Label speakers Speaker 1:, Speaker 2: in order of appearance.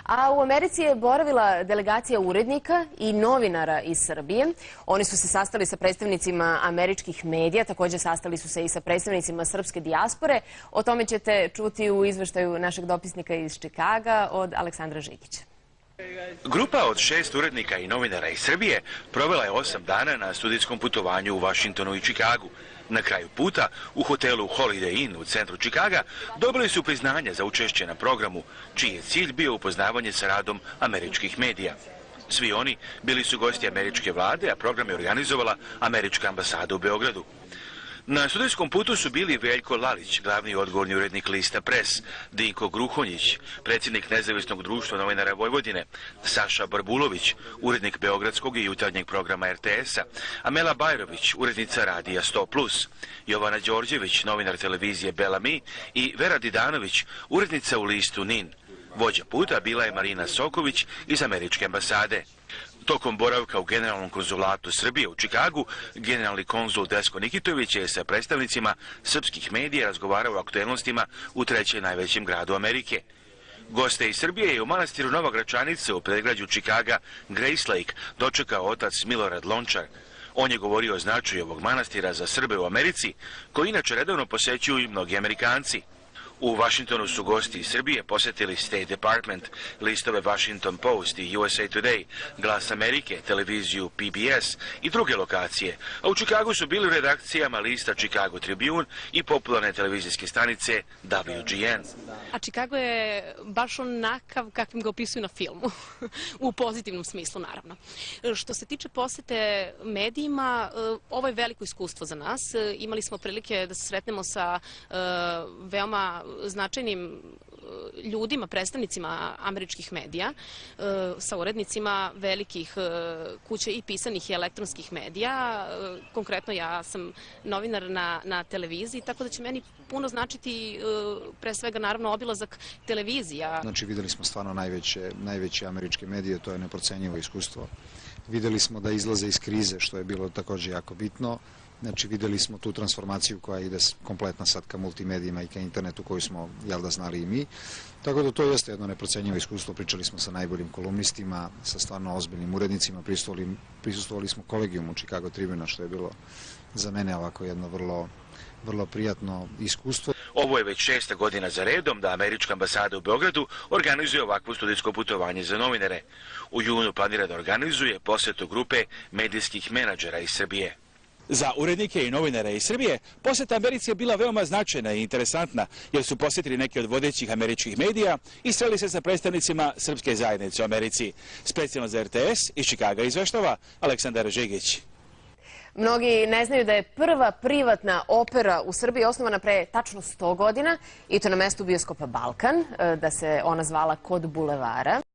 Speaker 1: A u Americi je boravila delegacija urednika i novinara iz Srbije. Oni su se sastali sa predstavnicima američkih medija, također sastali su se i sa predstavnicima srpske dijaspore. O tome ćete čuti u izveštaju našeg dopisnika iz Čikaga od Aleksandra Žigića.
Speaker 2: Grupa od 6 urednika i novinara iz Srbije provela je 8 dana na studijskom putovanju u Vašingtonu i Čikagu. Na kraju puta, u hotelu Holiday Inn u centru Čikaga, dobili su priznanje za učešće na programu, čiji je cilj bio upoznavanje sa radom američkih medija. Svi oni bili su gosti američke vlade, a program je organizovala američka ambasada u Beogradu. Na studijskom putu su bili Veljko Lalić, glavni odgovorni urednik lista Pres, Dinko Gruhonjić, predsjednik Nezavisnog društva novinara Vojvodine, Saša Barbulović, urednik beogradskog i jutarnjeg programa RTS-a, Amela Bajrović, urednica radija 100+, Jovana Đorđević, novinar televizije Bela Mi i Vera Didanović, urednica u listu NIN. Vođa puta bila je Marina Soković iz američke ambasade. Tokom boravka u Generalnom konzulatu Srbije u Čikagu, generalni konzul Desko Nikitović je sa predstavnicima srpskih medija razgovarao o aktuelnostima u trećem najvećem gradu Amerike. Goste iz Srbije je u manastiru Nova Gračanica u predgrađu Čikaga Grace Lake dočekao otac Milorad Lončar. On je govorio o značaju ovog manastira za Srbe u Americi, koji inače redovno posećuju i mnogi Amerikanci. U Vašingtonu su gosti iz Srbije posjetili State Department, listove Washington Post i USA Today, Glas Amerike, televiziju PBS i druge lokacije, a u Čikagu su bili u redakcijama lista Chicago Tribune i popularne televizijske stanice WGN.
Speaker 3: A Chicago je baš onakav kakvim ga opisuju na filmu, u pozitivnom smislu naravno. Što se tiče posete medijima, ovo je veliko iskustvo za nas. Imali smo prilike da se sretnemo sa veoma značajnim ljudima, predstavnicima američkih medija, sa urednicima velikih kuća i pisanih i elektronskih medija. Konkretno ja sam novinar na televiziji, tako da će meni puno značiti pre svega naravno obilazak televizija.
Speaker 4: Znači vidjeli smo stvarno najveće američke medije, to je neprocenjivo iskustvo. Vidjeli smo da izlaze iz krize, što je bilo također jako bitno. Znači vidjeli smo tu transformaciju koja ide kompletna sad ka multimedijima i ka internetu koju smo, jel da, znali i mi. Tako da to jeste jedno neprocenjivo iskustvo. Pričali smo sa najboljim kolumnistima, sa stvarno ozbiljnim urednicima. Prisustvovali smo kolegijumu Chicago Tribuna, što je bilo za mene ovako jedno vrlo prijatno iskustvo.
Speaker 2: Ovo je već 6. godina za redom da američka ambasada u Beogradu organizuje ovakvo studijsko putovanje za novinare. U junu planira da organizuje posjetu grupe medijskih menadžera iz Srbije.
Speaker 5: Za urednike i novinare iz Srbije posjeta Americi je bila veoma značajna i interesantna, jer su posjetili neki od vodećih američkih medija i sreli se sa predstavnicima srpske zajednice u Americi. Specijalno za RTS iz Čikaga izveštava Aleksandar Žigić.
Speaker 1: Mnogi ne znaju da je prva privatna opera u Srbiji osnovana pre tačno 100 godina i to na mestu bioskopa Balkan, da se ona zvala Kod bulevara.